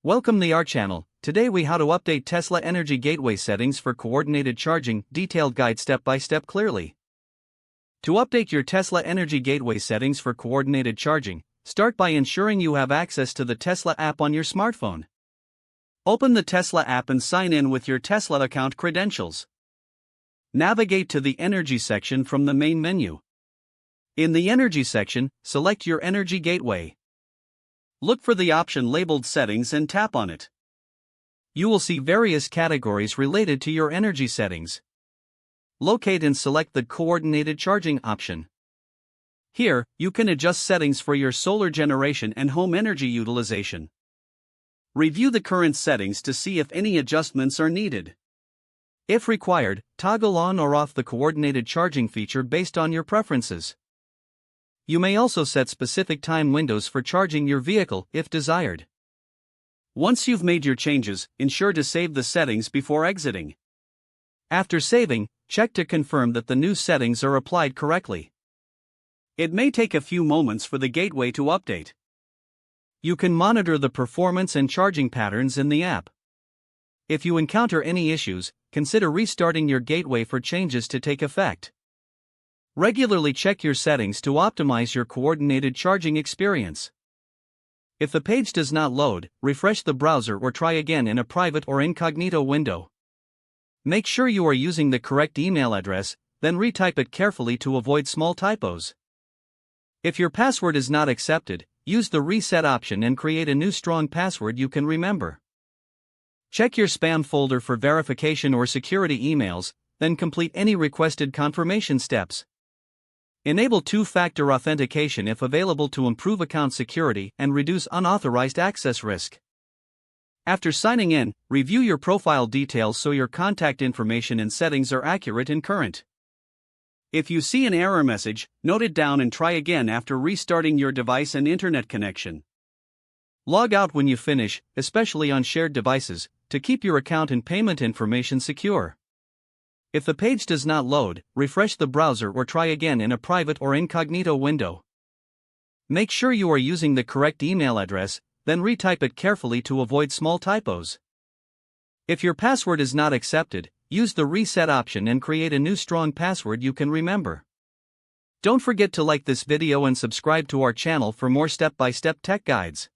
Welcome to our channel. Today we how to update Tesla Energy Gateway settings for coordinated charging, detailed guide step by step clearly. To update your Tesla Energy Gateway settings for coordinated charging, start by ensuring you have access to the Tesla app on your smartphone. Open the Tesla app and sign in with your Tesla account credentials. Navigate to the Energy section from the main menu. In the Energy section, select your Energy Gateway. Look for the option labeled Settings and tap on it. You will see various categories related to your energy settings. Locate and select the Coordinated Charging option. Here, you can adjust settings for your solar generation and home energy utilization. Review the current settings to see if any adjustments are needed. If required, toggle on or off the coordinated charging feature based on your preferences. You may also set specific time windows for charging your vehicle if desired. Once you've made your changes, ensure to save the settings before exiting. After saving, check to confirm that the new settings are applied correctly. It may take a few moments for the gateway to update. You can monitor the performance and charging patterns in the app. If you encounter any issues, consider restarting your gateway for changes to take effect. Regularly check your settings to optimize your coordinated charging experience. If the page does not load, refresh the browser or try again in a private or incognito window. Make sure you are using the correct email address, then retype it carefully to avoid small typos. If your password is not accepted, use the reset option and create a new strong password you can remember. Check your spam folder for verification or security emails, then complete any requested confirmation steps. Enable two-factor authentication if available to improve account security and reduce unauthorized access risk. After signing in, review your profile details so your contact information and settings are accurate and current. If you see an error message, note it down and try again after restarting your device and internet connection. Log out when you finish, especially on shared devices, to keep your account and payment information secure. If the page does not load, refresh the browser or try again in a private or incognito window. Make sure you are using the correct email address, then retype it carefully to avoid small typos. If your password is not accepted, use the reset option and create a new strong password you can remember. Don't forget to like this video and subscribe to our channel for more step-by-step tech guides.